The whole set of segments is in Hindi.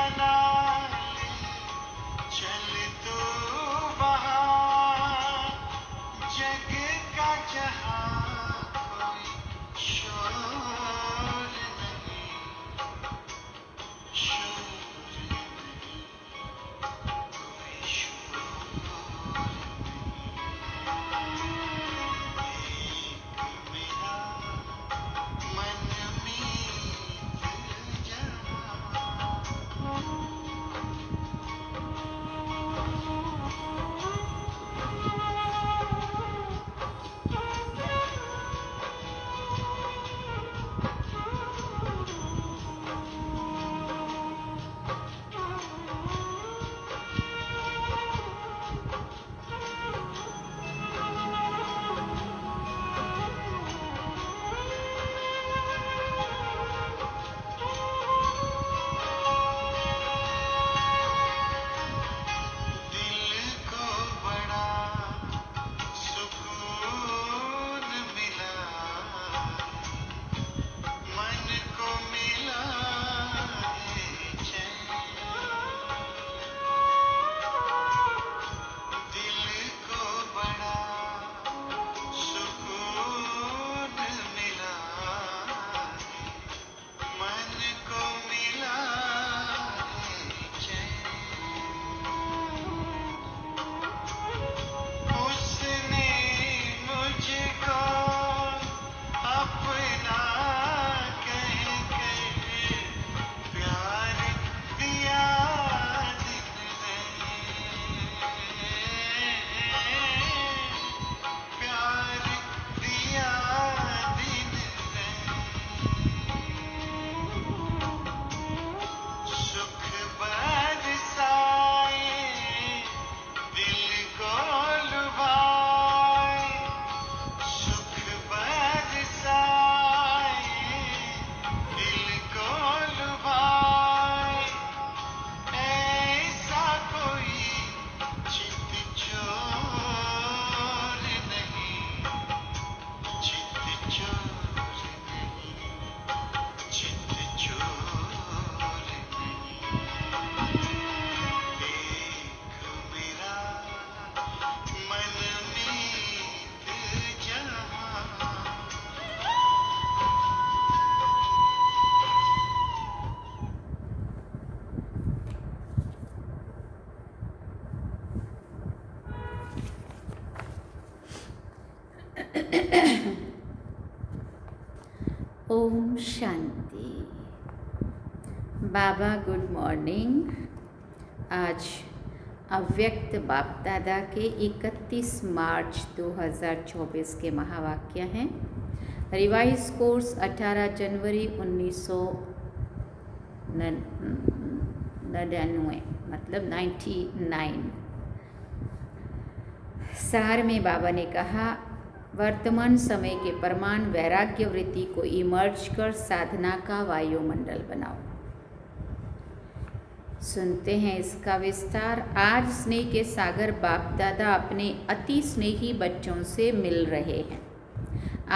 बना ले, चल तू वहाँ, जग का जहाँ कोई शोर नहीं, शोर नहीं, कोई शोर नहीं। एक मेरा मन मीत जहाँ। दिल को बड़ा सुकून मिला, मन को मिला है चैन। दिल को बड़ा सुकून मिला, मन को मिला है चैन। उसने मुझको अपना कह कर प्यार दिया दिन प्यार दिया दिन सुख बरसाए, दिल को लुभाए, सुख बरसाए, दिल को लुभाए, ऐसा कोई चित चोर नहीं, चित चोर नहीं, चित चोर नहीं। एक मेरा मन मीत जहाँ। ओम शांति। बाबा गुड मॉर्निंग। आज अव्यक्त बाप दादा के 31 मार्च 2024 के महावाक्य हैं। रिवाइज कोर्स 18 जनवरी 1999 मतलब 99। सार में बाबा ने कहा, वर्तमान समय के परमाण वैराग्य वृत्ति को इमर्ज कर साधना का वायुमंडल बनाओ। सुनते हैं इसका विस्तार। आज स्नेह के सागर बाप दादा अपने अति स्नेही बच्चों से मिल रहे हैं।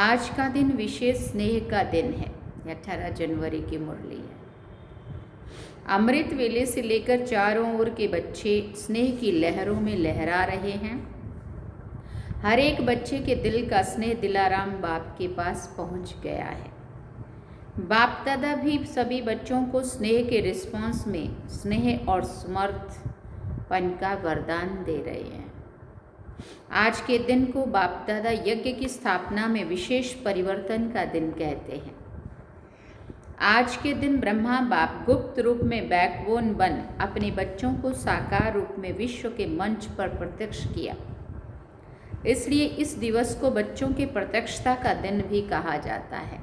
आज का दिन विशेष स्नेह का दिन है। 18 जनवरी की मुरली है। अमृत वेले से लेकर चारों ओर के बच्चे स्नेह की लहरों में लहरा रहे हैं। हर एक बच्चे के दिल का स्नेह दिलाराम बाप के पास पहुंच गया है। बाप दादा भी सभी बच्चों को स्नेह के रिस्पॉन्स में स्नेह और समर्थपन का वरदान दे रहे हैं। आज के दिन को बाप दादा यज्ञ की स्थापना में विशेष परिवर्तन का दिन कहते हैं। आज के दिन ब्रह्मा बाप गुप्त रूप में बैकबोन बन अपने बच्चों को साकार रूप में विश्व के मंच पर प्रत्यक्ष किया। इसलिए इस दिवस को बच्चों के प्रत्यक्षता का दिन भी कहा जाता है।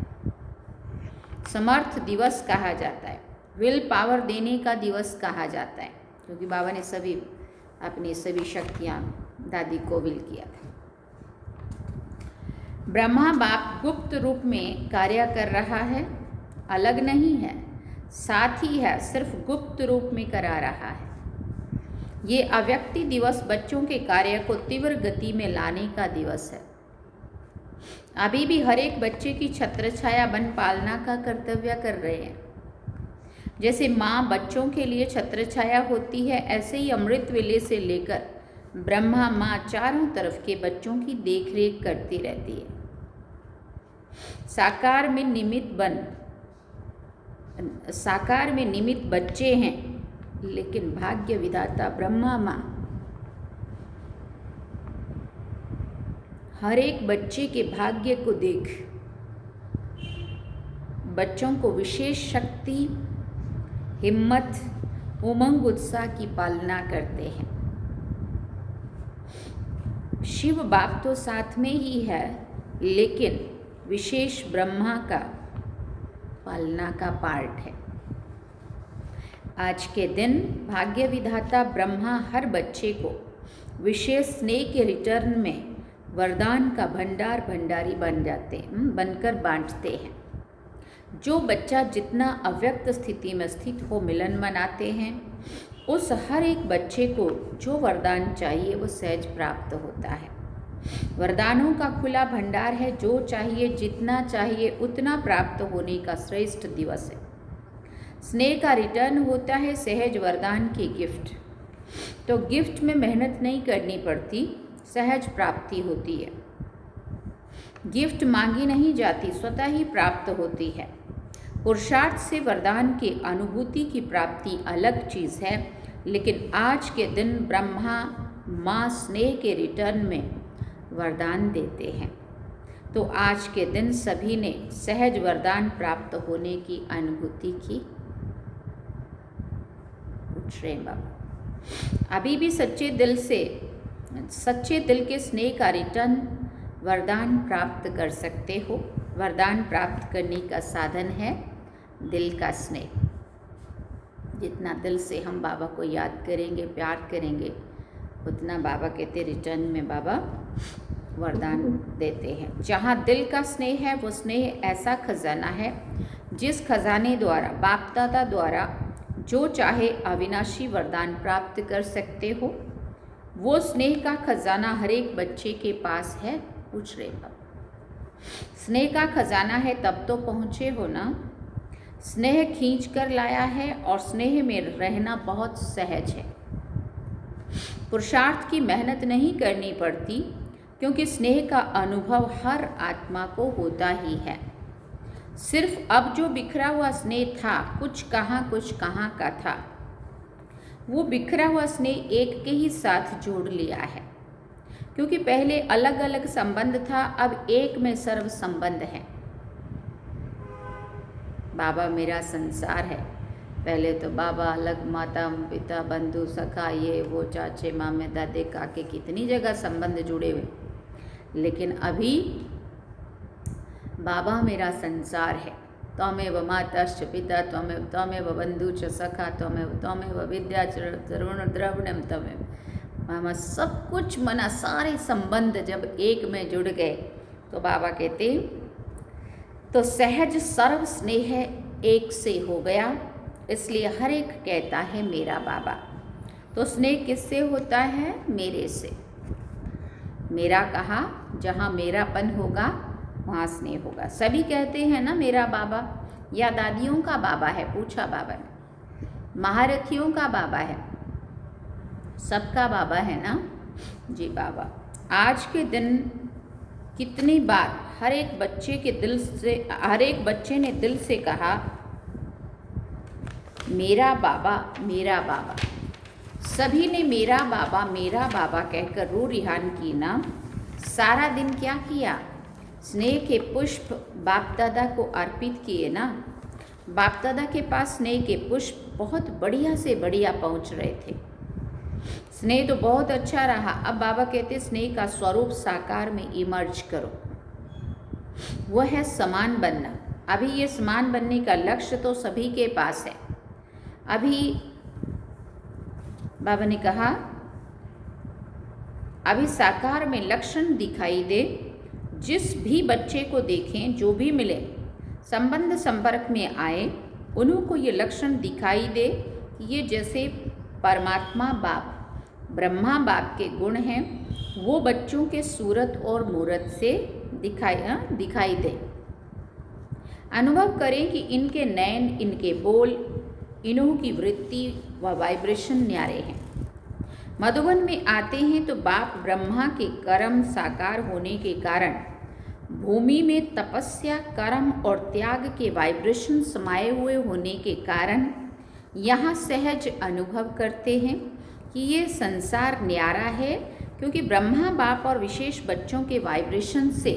समर्थ दिवस कहा जाता है। विल पावर देने का दिवस कहा जाता है, क्योंकि बाबा ने अपनी सभी शक्तियाँ दादी को विल किया था। ब्रह्मा बाप गुप्त रूप में कार्य कर रहा है, अलग नहीं है, साथ ही है, सिर्फ गुप्त रूप में करा रहा है। ये अव्यक्ति दिवस बच्चों के कार्य को तीव्र गति में लाने का दिवस है। अभी भी हर एक बच्चे की छत्रछाया बन पालना का कर्तव्य कर रहे हैं। जैसे माँ बच्चों के लिए छत्र छाया होती है, ऐसे ही अमृत वेले से लेकर ब्रह्मा माँ चारों तरफ के बच्चों की देखरेख करती रहती है। साकार में निमित्त बच्चे हैं, लेकिन भाग्य विधाता ब्रह्मा माँ हर एक बच्चे के भाग्य को देख बच्चों को विशेष शक्ति, हिम्मत, उमंग, उत्साह की पालना करते हैं। शिव बाप तो साथ में ही है, लेकिन विशेष ब्रह्मा का पालना का पार्ट है। आज के दिन भाग्य विधाता ब्रह्मा हर बच्चे को विशेष स्नेह के रिटर्न में वरदान का भंडारी बनकर बांटते हैं। जो बच्चा जितना अव्यक्त स्थिति में स्थित हो मिलन मनाते हैं, उस हर एक बच्चे को जो वरदान चाहिए वो सहज प्राप्त होता है। वरदानों का खुला भंडार है, जो चाहिए जितना चाहिए उतना प्राप्त होने का श्रेष्ठ दिवस है। स्नेह का रिटर्न होता है सहज वरदान की गिफ्ट। तो गिफ्ट में मेहनत नहीं करनी पड़ती, सहज प्राप्ति होती है। गिफ्ट मांगी नहीं जाती, स्वतः ही प्राप्त होती है। पुरुषार्थ से वरदान की अनुभूति की प्राप्ति अलग चीज़ है, लेकिन आज के दिन ब्रह्मा माँ स्नेह के रिटर्न में वरदान देते हैं। तो आज के दिन सभी ने सहज वरदान प्राप्त होने की अनुभूति की। पूछ रहे बाबा, अभी भी सच्चे दिल के स्नेह का रिटर्न वरदान प्राप्त कर सकते हो। वरदान प्राप्त करने का साधन है दिल का स्नेह। जितना दिल से हम बाबा को याद करेंगे, प्यार करेंगे, उतना बाबा कहते रिटर्न में बाबा वरदान देते हैं। जहाँ दिल का स्नेह है, वो स्नेह ऐसा खजाना है जिस खजाने द्वारा बाप दादा द्वारा जो चाहे अविनाशी वरदान प्राप्त कर सकते हो। वो स्नेह का खजाना हर एक बच्चे के पास है। पूछ रहे बाबा, स्नेह का खजाना है तब तो पहुँचे हो ना। स्नेह खींच कर लाया है और स्नेह में रहना बहुत सहज है। पुरुषार्थ की मेहनत नहीं करनी पड़ती, क्योंकि स्नेह का अनुभव हर आत्मा को होता ही है। सिर्फ अब जो बिखरा हुआ स्नेह था, कुछ कहाँ का था, वो बिखरा हुआ स्नेह एक के ही साथ जोड़ लिया है। क्योंकि पहले अलग अलग संबंध था, अब एक में सर्व संबंध है। बाबा मेरा संसार है। पहले तो बाबा अलग, माता पिता बंधु सखा ये वो, चाचे मामे दादे काके, कितनी जगह संबंध जुड़े हुए। लेकिन अभी बाबा मेरा संसार है। त्वमेव माताश्च पिता त्वमेव बंधु च सखा त्वमेव विद्या तरुण द्रविणम त्वमेव मामा। सब कुछ मना, सारे संबंध जब एक में जुड़ गए तो बाबा कहते तो सहज सर्व स्नेह एक से हो गया। इसलिए हर एक कहता है मेरा बाबा। तो स्नेह किससे होता है? मेरे से। मेरा कहा, जहाँ मेरापन होगा वहाँ स्नेह होगा। सभी कहते हैं ना मेरा बाबा, या दादियों का बाबा है, पूछा बाबा ने, महारथियों का बाबा है, सबका बाबा है ना जी बाबा। आज के दिन कितनी बार हर एक बच्चे ने दिल से कहा मेरा बाबा मेरा बाबा। सभी ने मेरा बाबा कहकर रू रिहान की ना। सारा दिन क्या किया? स्नेह के पुष्प बाप दादा को अर्पित किए ना। बाप दादा के पास स्नेह के पुष्प बहुत बढ़िया से बढ़िया पहुंच रहे थे। स्नेह तो बहुत अच्छा रहा। अब बाबा कहते स्नेह का स्वरूप साकार में इमर्ज करो। वह है समान बनना। अभी ये समान बनने का लक्ष्य तो सभी के पास है। अभी बाबा ने कहा अभी साकार में लक्षण दिखाई दे। जिस भी बच्चे को देखें, जो भी मिले, संबंध संपर्क में आए, उन्हों को ये लक्षण दिखाई दे कि ये जैसे परमात्मा बाप ब्रह्मा बाप के गुण हैं, वो बच्चों के सूरत और मूरत से दिखाई दे। अनुभव करें कि इनके नयन, इनके बोल, इन्हों की वृत्ति व वाइब्रेशन न्यारे हैं। मधुबन में आते हैं तो बाप ब्रह्मा के कर्म साकार होने के कारण भूमि में तपस्या, कर्म और त्याग के वाइब्रेशन समाये हुए होने के कारण यहाँ सहज अनुभव करते हैं कि ये संसार न्यारा है, क्योंकि ब्रह्मा बाप और विशेष बच्चों के वाइब्रेशन से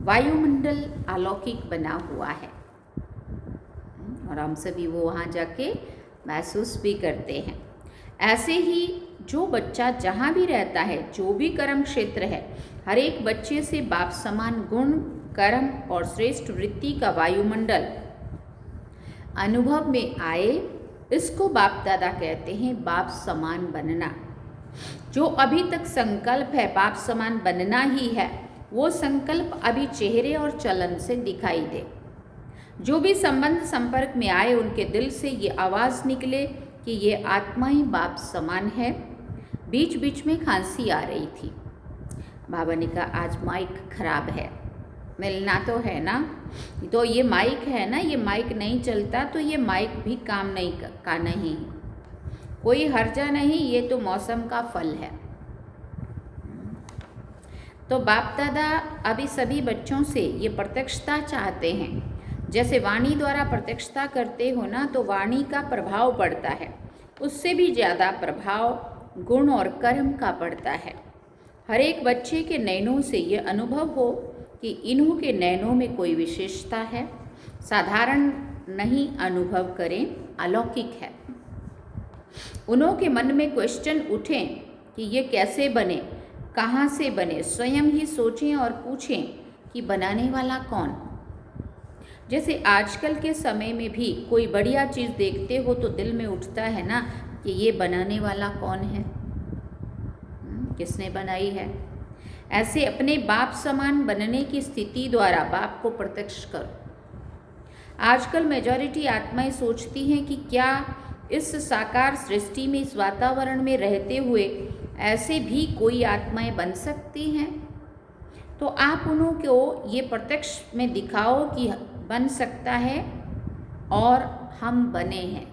वायुमंडल अलौकिक बना हुआ है और हम सभी वो वहाँ जाके महसूस भी करते हैं। ऐसे ही जो बच्चा जहाँ भी रहता है, जो भी कर्म क्षेत्र है, हर एक बच्चे से बाप समान गुण, कर्म और श्रेष्ठ वृत्ति का वायुमंडल अनुभव में आए, इसको बाप दादा कहते हैं बाप समान बनना। जो अभी तक संकल्प है बाप समान बनना ही है, वो संकल्प अभी चेहरे और चलन से दिखाई दे। जो भी संबंध संपर्क में आए उनके दिल से ये आवाज़ निकले कि ये आत्मा ही बाप समान है। बीच बीच में खांसी आ रही थी। बाबा ने कहा आज माइक खराब है, मिलना तो है ना, तो ये माइक है ना, ये माइक नहीं चलता तो ये माइक भी काम नहीं का नहीं, कोई हर्जा नहीं, ये तो मौसम का फल है। तो बाप दादा अभी सभी बच्चों से ये प्रत्यक्षता चाहते हैं। जैसे वाणी द्वारा प्रत्यक्षता करते हो ना, तो वाणी का प्रभाव पड़ता है, उससे भी ज़्यादा प्रभाव गुण और कर्म का पड़ता है। हर एक बच्चे के नैनों से ये अनुभव हो कि इन्हों के नैनों में कोई विशेषता है, साधारण नहीं अनुभव करें, अलौकिक है। उन्हों के मन में क्वेश्चन उठें कि ये कैसे बने, कहाँ से बने, स्वयं ही सोचें और पूछें कि बनाने वाला कौन। जैसे आजकल के समय में भी कोई बढ़िया चीज़ देखते हो तो दिल में उठता है ना कि ये बनाने वाला कौन है, किसने बनाई है। ऐसे अपने बाप समान बनने की स्थिति द्वारा बाप को प्रत्यक्ष करो। आजकल मेजॉरिटी आत्माएं सोचती हैं कि क्या इस साकार सृष्टि में, इस वातावरण में रहते हुए ऐसे भी कोई आत्माएं बन सकती हैं। तो आप उन्हों को ये प्रत्यक्ष में दिखाओ कि बन सकता है और हम बने हैं।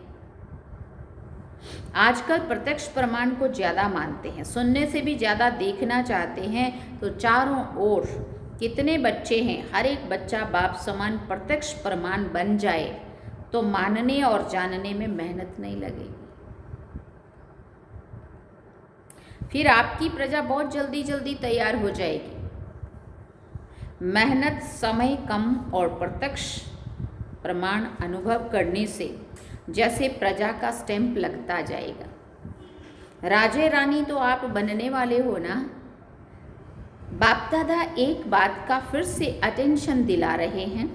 आजकल प्रत्यक्ष प्रमाण को ज़्यादा मानते हैं, सुनने से भी ज़्यादा देखना चाहते हैं। तो चारों ओर कितने बच्चे हैं, हर एक बच्चा बाप समान प्रत्यक्ष प्रमाण बन जाए तो मानने और जानने में मेहनत नहीं लगेगी। फिर आपकी प्रजा बहुत जल्दी जल्दी तैयार हो जाएगी। मेहनत, समय कम और प्रत्यक्ष प्रमाण अनुभव करने से जैसे प्रजा का स्टैंप लगता जाएगा। राजे रानी तो आप बनने वाले हो ना। बाप दादा एक बात का फिर से अटेंशन दिला रहे हैं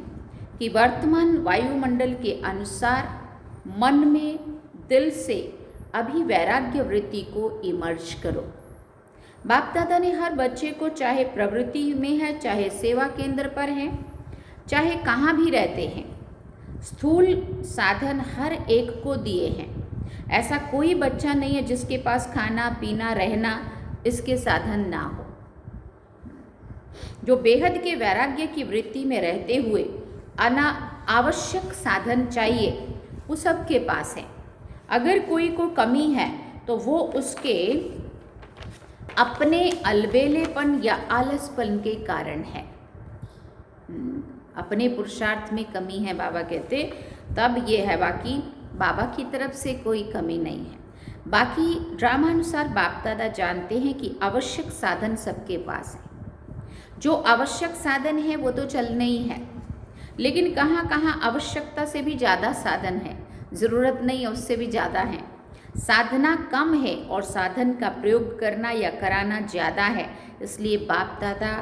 कि वर्तमान वायुमंडल के अनुसार मन में, दिल से अभी वैराग्य वृत्ति को इमर्ज करो। बाप दादा ने हर बच्चे को, चाहे प्रवृत्ति में है, चाहे सेवा केंद्र पर है, चाहे कहाँ भी रहते हैं, स्थूल साधन हर एक को दिए हैं। ऐसा कोई बच्चा नहीं है जिसके पास खाना पीना रहना इसके साधन ना हो। जो बेहद के वैराग्य की वृत्ति में रहते हुए आवश्यक साधन चाहिए वो सबके पास है। अगर कोई को कमी है तो वो उसके अपने अलबेलेपन या आलसपन के कारण है। अपने पुरुषार्थ में कमी है बाबा कहते, तब ये है, बाकी बाबा की तरफ से कोई कमी नहीं है। बाकी ड्रामानुसार बाप दादा जानते हैं कि आवश्यक साधन सबके पास है। जो आवश्यक साधन है वो तो चलने ही है, लेकिन कहाँ कहाँ आवश्यकता से भी ज़्यादा साधन है, ज़रूरत नहीं है उससे भी ज़्यादा है। साधना कम है और साधन का प्रयोग करना या कराना ज़्यादा है। इसलिए बाप दादा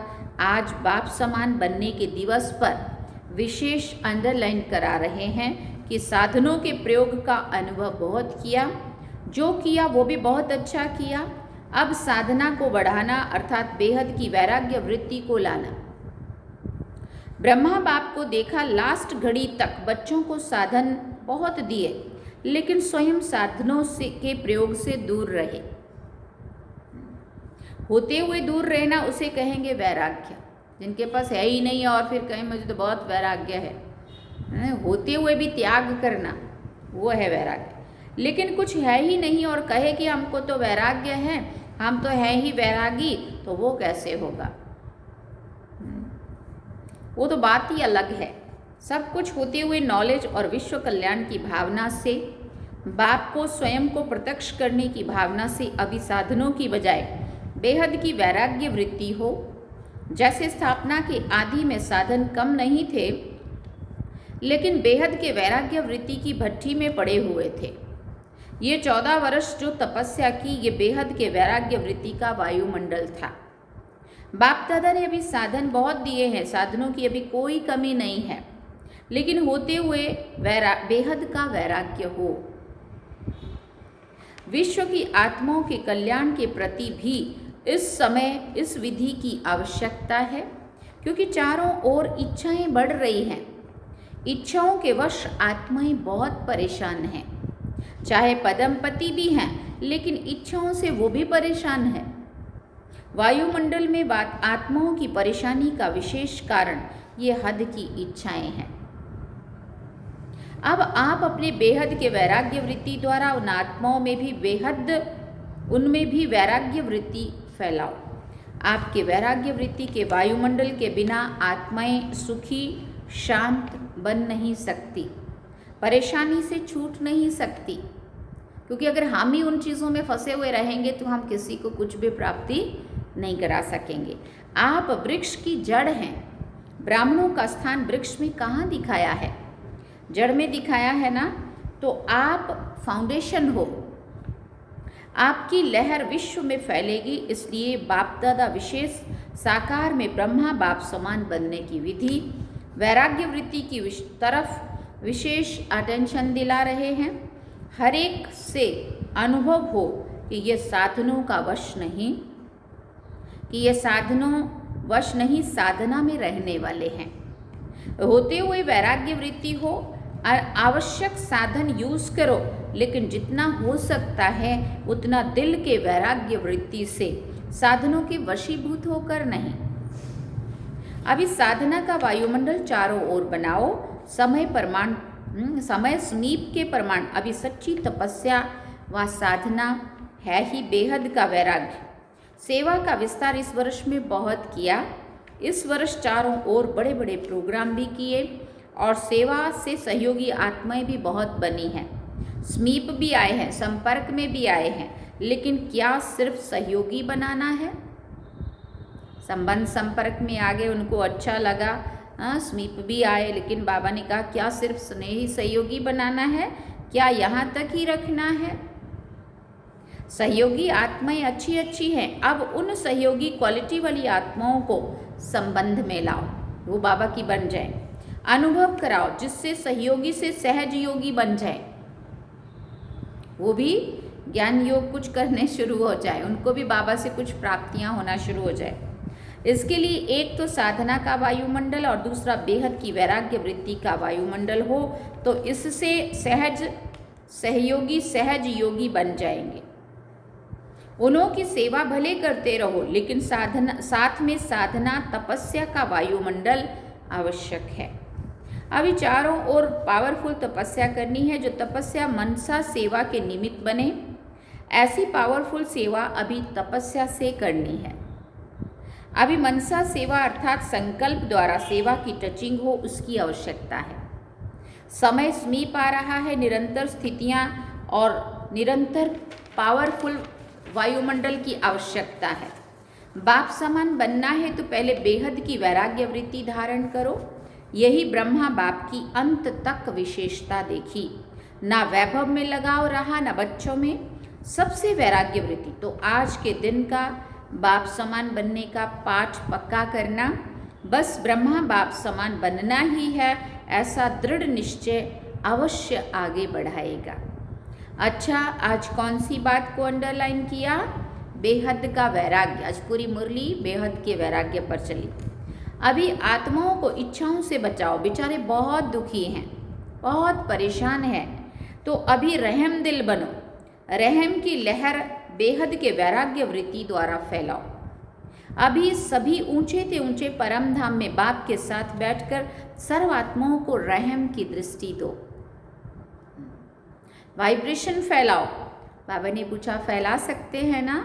आज बाप समान बनने के दिवस पर विशेष अंडरलाइन करा रहे हैं कि साधनों के प्रयोग का अनुभव बहुत किया, जो किया वो भी बहुत अच्छा किया। अब साधना को बढ़ाना अर्थात बेहद की वैराग्य वृत्ति को लाना। ब्रह्मा बाप को देखा लास्ट घड़ी तक बच्चों को साधन बहुत दिए, लेकिन स्वयं साधनों से के प्रयोग से दूर रहे। होते हुए दूर रहना उसे कहेंगे वैराग्य। जिनके पास है ही नहीं और फिर कहें मुझे तो बहुत वैराग्य है, होते हुए भी त्याग करना वो है वैराग्य। लेकिन कुछ है ही नहीं और कहे कि हमको तो वैराग्य है, हम तो हैं ही वैरागी, तो वो कैसे होगा? वो तो बात ही अलग है। सब कुछ होते हुए नॉलेज और विश्व कल्याण की भावना से, बाप को स्वयं को प्रत्यक्ष करने की भावना से अभी साधनों की बजाय बेहद की वैराग्य वृत्ति हो। जैसे स्थापना के आदि में साधन कम नहीं थे, लेकिन बेहद के वैराग्य वृत्ति की भट्ठी में पड़े हुए थे। ये 14 वर्ष जो तपस्या की, ये बेहद के वैराग्य वृत्ति का वायुमंडल था। बाप दादा ने अभी साधन बहुत दिए हैं, साधनों की अभी कोई कमी नहीं है, लेकिन होते हुए बेहद का वैराग्य हो। विश्व की आत्माओं के कल्याण के प्रति भी इस समय इस विधि की आवश्यकता है, क्योंकि चारों ओर इच्छाएं बढ़ रही हैं। इच्छाओं के वश आत्माएं बहुत परेशान हैं। चाहे पदमपति भी हैं, लेकिन इच्छाओं से वो भी परेशान है। वायुमंडल में बात आत्माओं की परेशानी का विशेष कारण ये हद की इच्छाएं हैं। अब आप अपने बेहद के वैराग्य वृत्ति द्वारा उन आत्माओं में भी उनमें भी वैराग्य वृत्ति फैलाओ। आपके वैराग्य वृत्ति के वायुमंडल के बिना आत्माएं सुखी शांत बन नहीं सकती, परेशानी से छूट नहीं सकती, क्योंकि अगर हम ही उन चीज़ों में फंसे हुए रहेंगे तो हम किसी को कुछ भी प्राप्ति नहीं करा सकेंगे। आप वृक्ष की जड़ हैं। ब्राह्मणों का स्थान वृक्ष में कहाँ दिखाया है? जड़ में दिखाया है ना। तो आप फाउंडेशन हो, आपकी लहर विश्व में फैलेगी। इसलिए बाप दादा विशेष साकार में ब्रह्मा बाप समान बनने की विधि, वैराग्य वृत्ति की तरफ विशेष अटेंशन दिला रहे हैं। हर एक से अनुभव हो कि ये साधनों का वश नहीं, कि ये साधनों वश नहीं, साधना में रहने वाले हैं। होते हुए वैराग्य वृत्ति हो, आवश्यक साधन यूज करो, लेकिन जितना हो सकता है उतना दिल के वैराग्य वृत्ति से, साधनों के वशीभूत होकर नहीं। अभी साधना का वायुमंडल चारों ओर बनाओ। समय समीप के प्रमाण अभी सच्ची तपस्या व साधना है ही बेहद का वैराग्य। सेवा का विस्तार इस वर्ष में बहुत किया। इस वर्ष चारों ओर बड़े बड़े प्रोग्राम भी किए और सेवा से सहयोगी आत्माएं भी बहुत बनी हैं। समीप भी आए हैं, संपर्क में भी आए हैं, लेकिन क्या सिर्फ सहयोगी बनाना है? संबंध संपर्क में आ गए, उनको अच्छा लगा, समीप भी आए, लेकिन बाबा ने कहा क्या सिर्फ स्नेही सहयोगी बनाना है? क्या यहाँ तक ही रखना है? सहयोगी आत्माएं अच्छी अच्छी हैं, अब उन सहयोगी क्वालिटी वाली आत्माओं को संबंध में लाओ, वो बाबा की बन जाए। अनुभव कराओ जिससे सहयोगी से सहज योगी बन जाए, वो भी ज्ञान योग कुछ करने शुरू हो जाए, उनको भी बाबा से कुछ प्राप्तियां होना शुरू हो जाए। इसके लिए एक तो साधना का वायुमंडल और दूसरा बेहद की वैराग्य वृत्ति का वायुमंडल हो, तो इससे सहयोगी सहज योगी बन जाएंगे। उन्हों की सेवा भले करते रहो, लेकिन साथ में साधना तपस्या का वायुमंडल आवश्यक है। अभी चारों ओर पावरफुल तपस्या करनी है, जो तपस्या मनसा सेवा के निमित्त बने। ऐसी पावरफुल सेवा अभी तपस्या से करनी है। अभी मनसा सेवा अर्थात संकल्प द्वारा सेवा की टचिंग हो, उसकी आवश्यकता है। समय समीप आ रहा है, निरंतर स्थितियाँ और निरंतर पावरफुल वायुमंडल की आवश्यकता है। बाप समान बनना है तो पहले बेहद की वैराग्य वृत्ति धारण करो। यही ब्रह्मा बाप की अंत तक विशेषता देखी। ना वैभव में लगाव रहा, ना बच्चों में, सबसे वैराग्य वृत्ति। तो आज के दिन का बाप समान बनने का पाठ पक्का करना, बस ब्रह्मा बाप समान बनना ही है, ऐसा दृढ़ निश्चय अवश्य आगे बढ़ाएगा। अच्छा, आज कौन सी बात को अंडरलाइन किया? बेहद का वैराग्य। आज पूरी मुरली बेहद के वैराग्य पर चली। अभी आत्माओं को इच्छाओं से बचाओ, बेचारे बहुत दुखी हैं, बहुत परेशान हैं, तो अभी रहम दिल बनो। रहम की लहर बेहद के वैराग्य वृत्ति द्वारा फैलाओ। अभी सभी ऊंचे से ऊंचे परम धाम में बाप के साथ बैठकर सर्व आत्माओं को रहम की दृष्टि दो। वाइब्रेशन फैलाओ। बाबा ने पूछा फैला सकते हैं ना?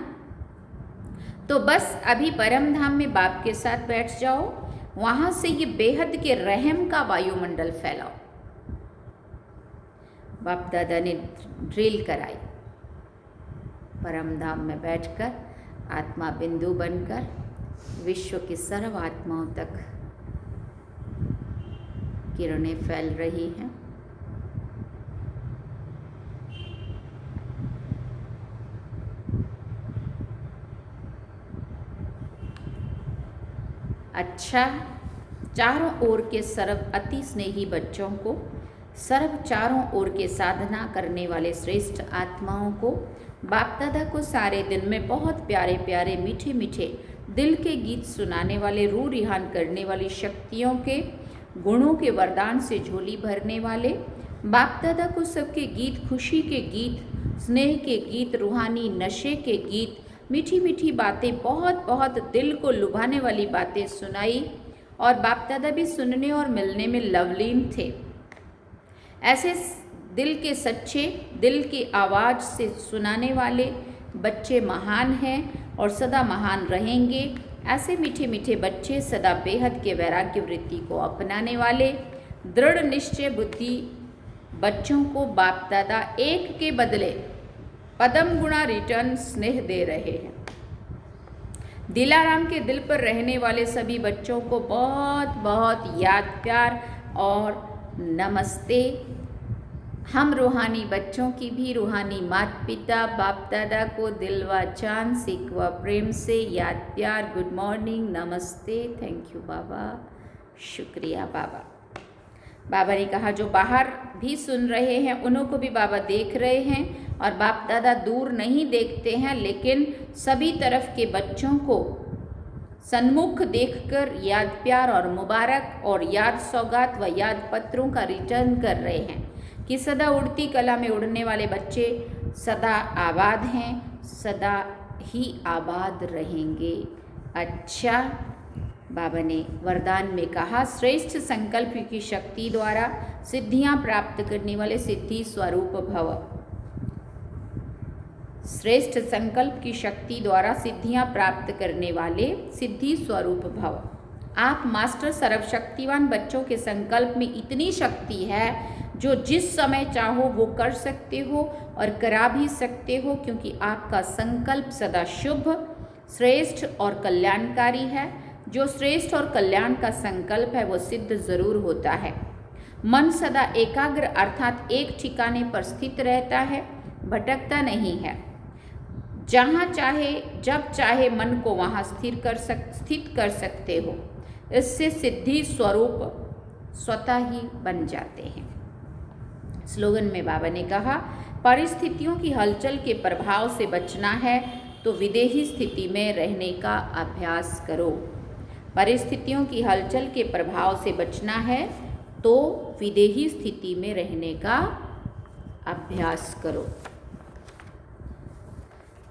तो बस अभी परम धाम में बाप के साथ बैठ जाओ, वहां से ये बेहद के रहम का वायुमंडल फैलाओ। बाप दादा ने ड्रिल कराई। परम धाम में बैठकर आत्मा बिंदु बनकर विश्व की सर्व आत्माओं तक किरणें फैल रही हैं। अच्छा, चारों ओर के सर्व अति स्नेही बच्चों को, सर्व चारों ओर के साधना करने वाले श्रेष्ठ आत्माओं को, बाप दादा को सारे दिन में बहुत प्यारे प्यारे मीठे मीठे दिल के गीत सुनाने वाले, रूह रिहान करने वाली शक्तियों के गुणों के वरदान से झोली भरने वाले बाप दादा को सबके गीत, खुशी के गीत, स्नेह के गीत, रूहानी नशे के गीत, मीठी मीठी बातें, बहुत बहुत दिल को लुभाने वाली बातें सुनाई। और बाप दादा भी सुनने और मिलने में लवलीन थे। ऐसे दिल के सच्चे, दिल की आवाज़ से सुनाने वाले बच्चे महान हैं और सदा महान रहेंगे। ऐसे मीठे मीठे बच्चे सदा बेहद के वैराग्य वृत्ति को अपनाने वाले दृढ़ निश्चय बुद्धि बच्चों को बाप दादा एक के बदले पदम गुणा रिटर्न स्नेह दे रहे हैं। दिलाराम के दिल पर रहने वाले सभी बच्चों को बहुत बहुत याद, प्यार और नमस्ते। हम रूहानी बच्चों की भी रूहानी माता पिता बाप दादा को दिल व जान, सीख व प्रेम से याद, प्यार, गुड मॉर्निंग, नमस्ते, थैंक यू बाबा, शुक्रिया बाबा। बाबा ने कहा जो बाहर भी सुन रहे हैं उन्हों को भी बाबा देख रहे हैं और बाप दादा दूर नहीं देखते हैं, लेकिन सभी तरफ के बच्चों को सन्मुख देखकर याद, प्यार और मुबारक और याद सौगात व याद पत्रों का रिटर्न कर रहे हैं कि सदा उड़ती कला में उड़ने वाले बच्चे सदा आबाद हैं, सदा ही आबाद रहेंगे। अच्छा, बाबा ने वरदान में कहा श्रेष्ठ संकल्प की शक्ति द्वारा सिद्धियां प्राप्त करने वाले सिद्धि स्वरूप भव। श्रेष्ठ संकल्प की शक्ति द्वारा सिद्धियां प्राप्त करने वाले सिद्धि स्वरूप भव। आप मास्टर सर्वशक्तिवान बच्चों के संकल्प में इतनी शक्ति है जो जिस समय चाहो वो कर सकते हो और करा भी सकते हो, क्योंकि आपका संकल्प सदा शुभ, श्रेष्ठ और कल्याणकारी है। जो श्रेष्ठ और कल्याण का संकल्प है वो सिद्ध जरूर होता है। मन सदा एकाग्र अर्थात एक ठिकाने पर स्थित रहता है, भटकता नहीं है। जहाँ चाहे जब चाहे मन को वहाँ स्थित कर सकते हो। इससे सिद्धि स्वरूप स्वतः ही बन जाते हैं। स्लोगन में बाबा ने कहा परिस्थितियों की हलचल के प्रभाव से बचना है तो विदेही स्थिति में रहने का अभ्यास करो। परिस्थितियों की हलचल के प्रभाव से बचना है तो विदेही स्थिति में रहने का अभ्यास करो।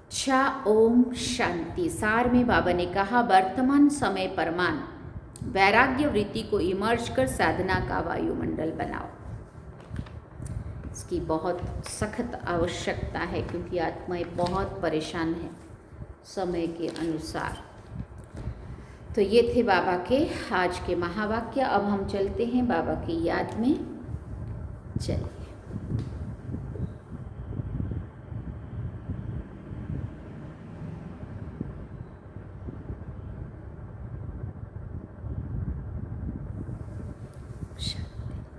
अच्छा, ओम शांति। सार में बाबा ने कहा वर्तमान समय परमान वैराग्य वृत्ति को इमर्ज कर साधना का वायुमंडल बनाओ। इसकी बहुत सख्त आवश्यकता है क्योंकि आत्माएं बहुत परेशान हैं समय के अनुसार। तो ये थे बाबा के आज के महावाक्य। अब हम चलते हैं बाबा की याद में। चलिए। शांति।